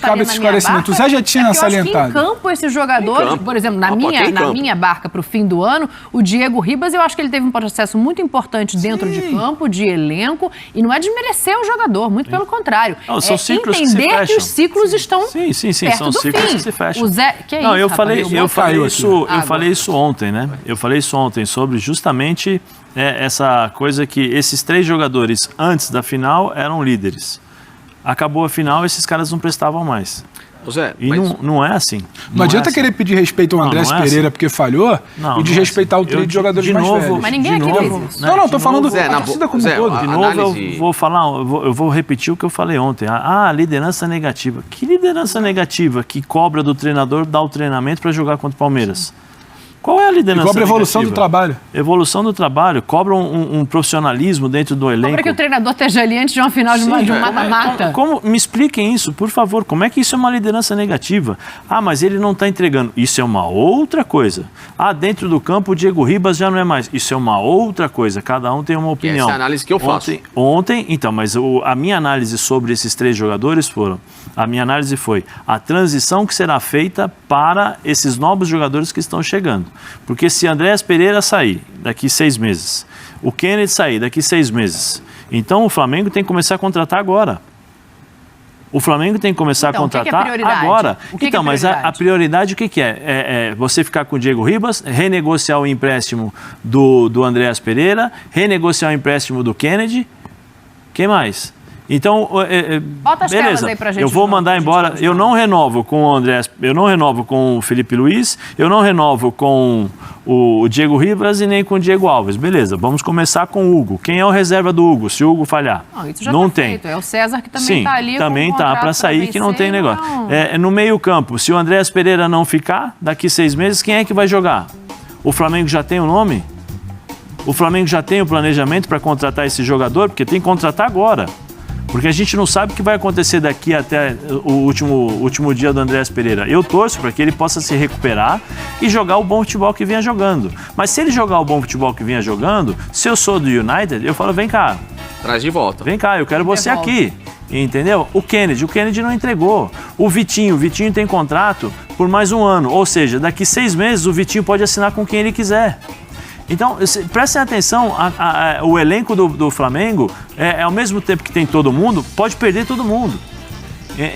cabe esse esclarecimento. O Zé já tinha salientado. Em campo, esses jogadores, por exemplo, na minha barca para o fim do ano, o Diego Ribas, eu acho que ele teve um processo muito importante dentro de campo, de elenco, e não é desmerecer o jogador, muito pelo contrário. Não, são ciclos entender que os ciclos estão perto são do ciclos fim. que se fecham. O Zé, que é não, isso, eu falei isso ontem, né? Eu falei isso ontem sobre justamente essa coisa que esses 3 jogadores antes da final eram líderes. Acabou a final, esses caras não prestavam mais. Zé, e não é assim. Não adianta querer pedir respeito ao Andrés Pereira porque falhou e desrespeitar o trio de jogadores mais velhos. Mas ninguém aqui fez isso. Não, tô falando da torcida como um todo. De novo, eu vou repetir o que eu falei ontem. Liderança negativa. Que liderança negativa que cobra do treinador dar o treinamento para jogar contra o Palmeiras? Qual é a liderança? Cobra evolução do trabalho. Evolução do trabalho. Cobra um profissionalismo dentro do elenco. Cobra que o treinador esteja ali antes de uma final de um mata-mata. Me expliquem isso, por favor. Como é que isso é uma liderança negativa? Mas ele não está entregando. Isso é uma outra coisa. Dentro do campo o Diego Ribas já não é mais. Isso é uma outra coisa. Cada um tem uma opinião. Essa é a análise que eu faço. Ontem, então, mas a minha análise sobre esses 3 jogadores a minha análise foi a transição que será feita para esses novos jogadores que estão chegando. Porque se Andrés Pereira sair daqui 6 meses, o Kennedy sair daqui 6 meses, então o Flamengo tem que começar a contratar agora. O Flamengo tem que começar a contratar agora. Então, mas a prioridade o que é? É você ficar com o Diego Ribas, renegociar o empréstimo do Andrés Pereira, renegociar o empréstimo do Kennedy. Quem mais? Então, bota as beleza, aí pra gente, eu vou mandar embora, eu não renovo com o Andrés, eu não renovo com o Felipe Luiz, eu não renovo com o Diego Ribas e nem com o Diego Alves. Beleza, vamos começar com o Hugo. Quem é o reserva do Hugo, se o Hugo falhar? Isso já não tem. Feito. É o César que também está ali. Também está para sair, que não tem negócio. No meio campo, se o Andrés Pereira não ficar, daqui 6 meses, quem é que vai jogar? O Flamengo já tem o nome? O Flamengo já tem o planejamento para contratar esse jogador? Porque tem que contratar agora. Porque a gente não sabe o que vai acontecer daqui até o último dia do Andrés Pereira. Eu torço para que ele possa se recuperar e jogar o bom futebol que vinha jogando. Mas se ele jogar o bom futebol que vinha jogando, se eu sou do United, eu falo, vem cá. Traz de volta. Vem cá, eu quero você aqui. Entendeu? O Kennedy não entregou. O Vitinho tem contrato por mais 1 ano. Ou seja, daqui 6 meses o Vitinho pode assinar com quem ele quiser. Então, prestem atenção, o elenco do Flamengo, ao mesmo tempo que tem todo mundo, pode perder todo mundo.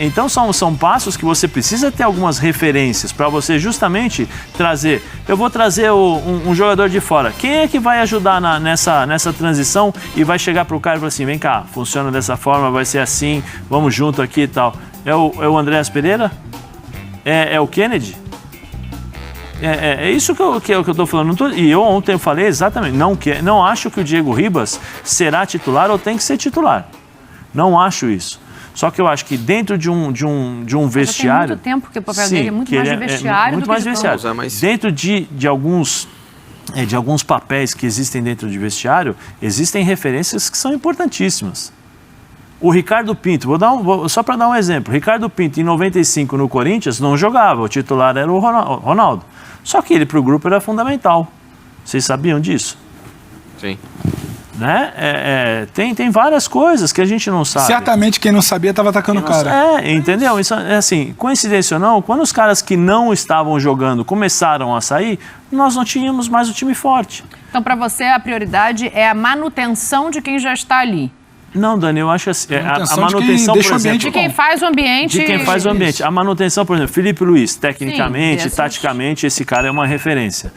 Então, são passos que você precisa ter algumas referências para você justamente trazer. Eu vou trazer um jogador de fora. Quem é que vai ajudar nessa transição e vai chegar para o cara e falar assim, vem cá, funciona dessa forma, vai ser assim, vamos junto aqui e tal. É o Andrés Pereira? É o Kennedy? É isso que eu estou falando. E eu ontem falei exatamente, não acho que o Diego Ribas será titular ou tem que ser titular. Não acho isso. Só que eu acho que dentro de um vestiário... Tem muito tempo que o papel dele é muito mais de vestiário do que de campo. Dentro de alguns papéis que existem dentro de vestiário, existem referências que são importantíssimas. O Ricardo Pinto, só para dar um exemplo, Ricardo Pinto em 95 no Corinthians não jogava, o titular era o Ronaldo. Só que ele para o grupo era fundamental. Vocês sabiam disso? Sim. Né? Tem várias coisas que a gente não sabe. Certamente quem não sabia estava atacando o cara. Entendeu? Isso é assim, coincidência ou não, quando os caras que não estavam jogando começaram a sair, nós não tínhamos mais o time forte. Então, para você, a prioridade é a manutenção de quem já está ali. Não, Dani, eu acho assim, a manutenção, por exemplo... De quem faz o ambiente. De quem faz o ambiente. A manutenção, por exemplo, Felipe Luiz, tecnicamente, taticamente, esse cara é uma referência.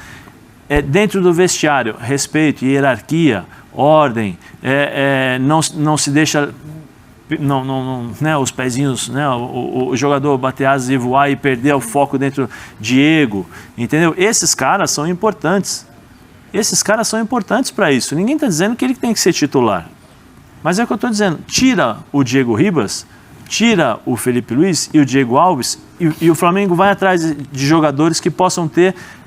Dentro do vestiário, respeito, hierarquia, ordem, não se deixa... né, os pezinhos, né, o jogador bater asas e voar e perder o foco dentro de ego, entendeu? Esses caras são importantes. Esses caras são importantes para isso. Ninguém está dizendo que ele tem que ser titular. Mas é o que eu estou dizendo, tira o Diego Ribas, tira o Felipe Luiz e o Diego Alves e o Flamengo vai atrás de jogadores que possam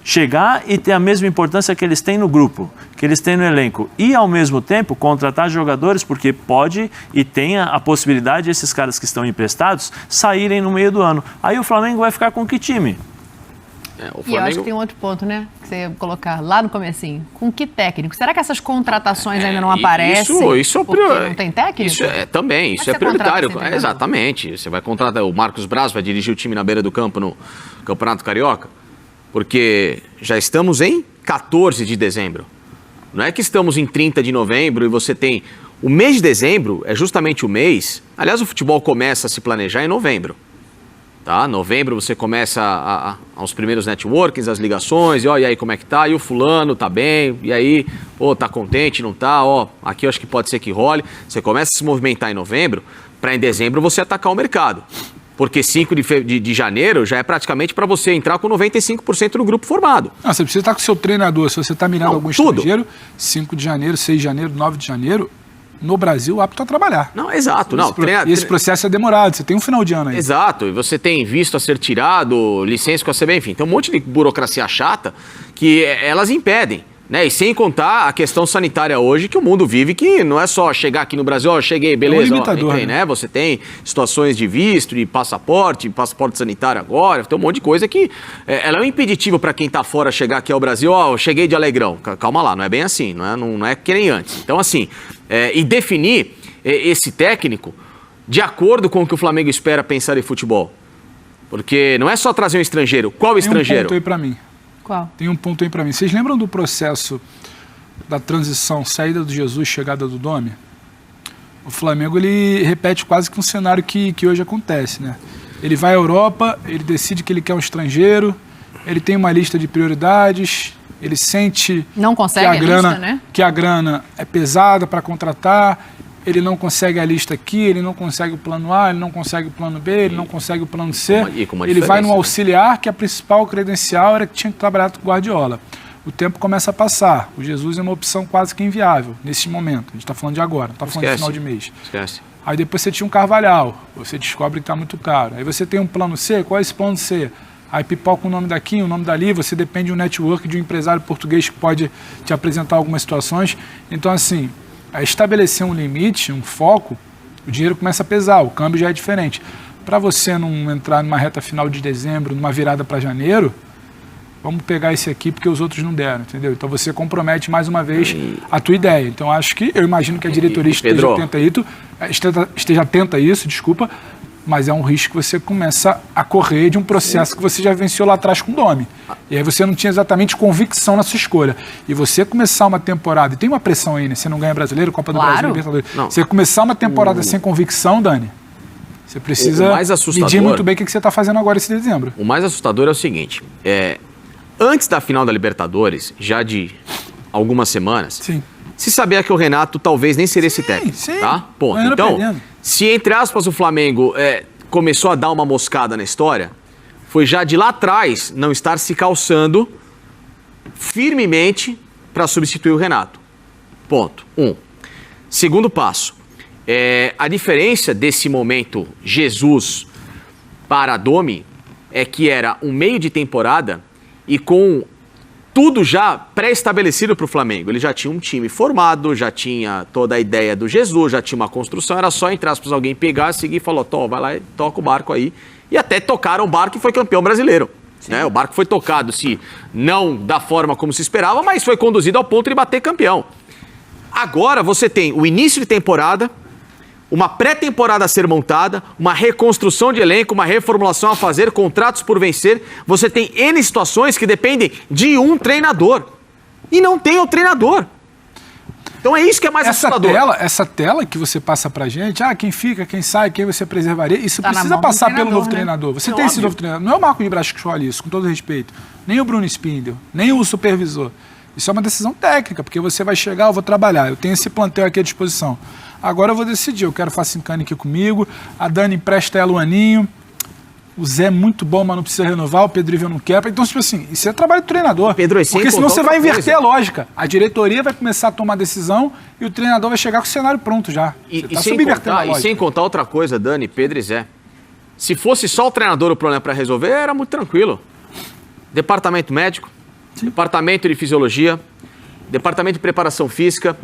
chegar e ter a mesma importância que eles têm no grupo, que eles têm no elenco. E, ao mesmo tempo, contratar jogadores, porque pode e tem a possibilidade de esses caras que estão emprestados saírem no meio do ano. Aí o Flamengo vai ficar com que time? O Flamengo... E eu acho que tem um outro ponto, né? Que você ia colocar lá no comecinho. Com que técnico? Será que essas contratações ainda não aparecem? Isso é porque não tem técnico? Isso é prioritário. Exatamente. Você vai contratar o Marcos Braz, vai dirigir o time na beira do campo no Campeonato Carioca? Porque já estamos em 14 de dezembro. Não é que estamos em 30 de novembro e você tem... O mês de dezembro é justamente o mês... Aliás, o futebol começa a se planejar em novembro. Tá? Novembro você começa aos primeiros networkings, as ligações, e aí como é que tá? E o fulano tá bem? E aí, tá contente, não tá? Aqui eu acho que pode ser que role. Você começa a se movimentar em novembro, para em dezembro você atacar o mercado. Porque 5 de janeiro já é praticamente para você entrar com 95% do grupo formado. Não, você precisa estar com o seu treinador. Se você está mirando algum estrangeiro, 5 de janeiro, 6 de janeiro, 9 de janeiro... no Brasil, apto a trabalhar. Não, exato. Esse processo é demorado, você tem um final de ano aí. Exato, e você tem visto a ser tirado, licença com a CBF, enfim, tem um monte de burocracia chata que elas impedem, né? E sem contar a questão sanitária hoje que o mundo vive, que não é só chegar aqui no Brasil, cheguei, beleza, entrei, né? Você tem situações de visto, de passaporte sanitário agora, tem um monte de coisa que ela é um impeditivo para quem tá fora chegar aqui ao Brasil, cheguei de Alegrão. Calma lá, não é bem assim, não é que nem antes. Então, assim, e definir esse técnico de acordo com o que o Flamengo espera pensar em futebol. Porque não é só trazer um estrangeiro. Qual estrangeiro? Tem um ponto aí pra mim. Qual? Tem um ponto aí pra mim. Vocês lembram do processo da transição, saída do Jesus, chegada do Domi? O Flamengo, ele repete quase que um cenário que hoje acontece, né? Ele vai à Europa, ele decide que ele quer um estrangeiro, ele tem uma lista de prioridades... Ele sente não consegue que a grana é pesada para contratar, ele não consegue a lista aqui, ele não consegue o plano A, ele não consegue o plano B, ele não consegue o plano C. Ele vai no auxiliar, que a principal credencial era que tinha que trabalhar com o Guardiola. O tempo começa a passar. O Jesus é uma opção quase que inviável nesse momento. A gente está falando de agora, não está falando de final de mês. Esquece. Aí depois você tinha um Carvalhal, você descobre que está muito caro. Aí você tem um plano C, qual é esse plano C? Aí pipoca o nome daqui, o nome dali, você depende de um network, de um empresário português que pode te apresentar algumas situações. Então, assim, estabelecer um limite, um foco, o dinheiro começa a pesar, o câmbio já é diferente. Para você não entrar numa reta final de dezembro, numa virada para janeiro, vamos pegar esse aqui porque os outros não deram, entendeu? Então você compromete mais uma vez a tua ideia. Então eu imagino que a diretoria esteja atenta a isso, desculpa, mas é um risco que você começa a correr de um processo que você já venceu lá atrás com o Domi. E aí você não tinha exatamente convicção na sua escolha. E você começar uma temporada, e tem uma pressão aí, né? Você não ganha Brasileiro, Copa do Brasil, Libertadores. Você começar uma temporada sem convicção, Dani, você precisa medir muito bem o que você está fazendo agora esse dezembro. O mais assustador é o seguinte, antes da final da Libertadores, já de algumas semanas, se sabia que o Renato talvez nem seria esse técnico, tá? Ponto. Então, se entre aspas o Flamengo começou a dar uma moscada na história, foi já de lá atrás não estar se calçando firmemente para substituir o Renato. Ponto. Segundo passo, a diferença desse momento Jesus para Domi é que era um meio de temporada e com tudo já pré-estabelecido para o Flamengo. Ele já tinha um time formado, já tinha toda a ideia do Jesus, já tinha uma construção, era só, entre aspas, alguém pegar, seguir e falar, vai lá e toca o barco aí. E até tocaram o barco e foi campeão brasileiro. Né? O barco foi tocado, se não da forma como se esperava, mas foi conduzido ao ponto de bater campeão. Agora você tem o início de temporada, uma pré-temporada a ser montada, uma reconstrução de elenco, uma reformulação a fazer, contratos por vencer. Você tem N situações que dependem de um treinador. E não tem o treinador. Então é isso que é mais assustador. Essa tela que você passa pra gente, quem fica, quem sai, quem você preservaria, isso precisa passar pelo novo treinador. Você tem esse novo treinador. Não é o Marco de Braz que escolhe isso, com todo respeito. Nem o Bruno Spindel, nem o supervisor. Isso é uma decisão técnica, porque você vai chegar, eu vou trabalhar, eu tenho esse plantel aqui à disposição. Agora eu vou decidir, eu quero o Facincani aqui comigo, a Dani empresta ela o aninho, o Zé é muito bom, mas não precisa renovar, o Pedro Ivo não quer. Então, tipo assim, isso é trabalho do treinador. Pedro, porque senão você vai inverter a lógica. A diretoria vai começar a tomar decisão e o treinador vai chegar com o cenário pronto já. E sem contar outra coisa, Dani, Pedro e Zé. Se fosse só o treinador o problema para resolver, era muito tranquilo. Departamento médico, departamento de fisiologia, departamento de preparação física,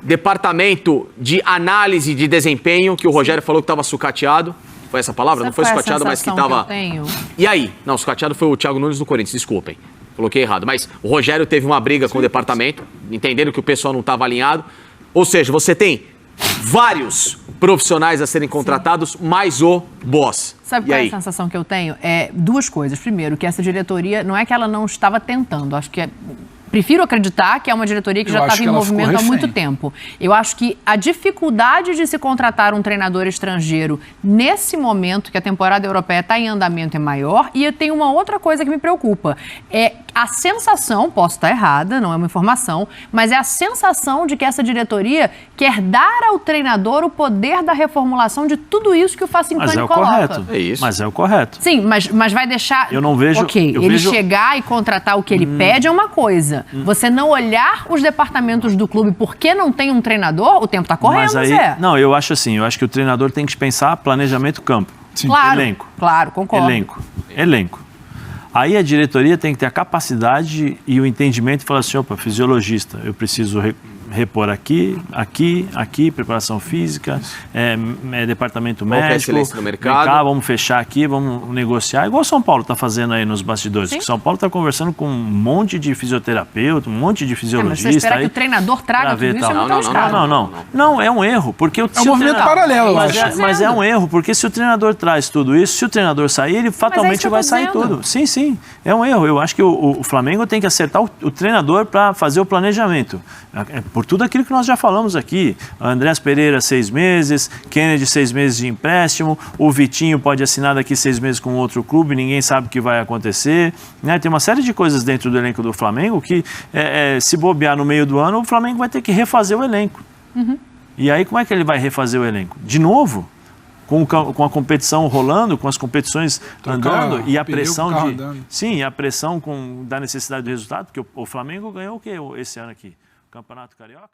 departamento de análise de desempenho, que o Rogério falou que estava sucateado. Foi essa palavra? Não foi escoteado, mas que tava... E aí? Não, escoteado foi o Thiago Nunes do Corinthians, desculpem. Coloquei errado. Mas o Rogério teve uma briga com o departamento, entendendo que o pessoal não estava alinhado. Ou seja, você tem vários profissionais a serem contratados, mais o boss. Sabe qual é a sensação que eu tenho? É duas coisas. Primeiro, que essa diretoria, não é que ela não estava tentando, acho que prefiro acreditar que é uma diretoria que já estava em movimento há muito tempo. Eu acho que a dificuldade de se contratar um treinador estrangeiro nesse momento que a temporada europeia está em andamento é maior. E tem uma outra coisa que me preocupa. É a sensação, posso estar errada, não é uma informação, mas é a sensação de que essa diretoria quer dar ao treinador o poder da reformulação de tudo isso que o Facincani coloca. Correto. É isso. Mas é o correto. Sim, mas vai deixar... Eu não vejo... Ok, ele chegar e contratar o que ele pede é uma coisa. Você não olhar os departamentos do clube porque não tem um treinador, o tempo está correndo, Zé. Não, eu acho assim, eu acho que o treinador tem que pensar planejamento campo. Sim. Claro, elenco. Claro, concordo. Elenco. Aí a diretoria tem que ter a capacidade e o entendimento e falar assim, opa, fisiologista, eu preciso repor aqui, preparação física, departamento médico, no mercado. Vamos fechar aqui, vamos negociar, igual o São Paulo está fazendo aí nos bastidores. O São Paulo está conversando com um monte de fisioterapeuta, um monte de fisiologista. Mas você espera que o treinador traga tudo isso, é muito arriscado. Não, é um erro, porque é um movimento paralelo, eu acho. Mas é um erro, porque se o treinador traz tudo isso, se o treinador sair, ele fatalmente vai sair tudo. Sim, é um erro. Eu acho que o Flamengo tem que acertar o treinador para fazer o planejamento. Por tudo aquilo que nós já falamos aqui. Andrés Pereira, 6 meses, Kennedy, 6 meses de empréstimo, o Vitinho pode assinar daqui 6 meses com outro clube, ninguém sabe o que vai acontecer. Né? Tem uma série de coisas dentro do elenco do Flamengo que, se bobear no meio do ano, o Flamengo vai ter que refazer o elenco. E aí, como é que ele vai refazer o elenco? De novo? Com a competição rolando, com as competições andando e a pressão Sim, a pressão da necessidade do resultado, porque o Flamengo ganhou o quê esse ano aqui? Campeonato Carioca?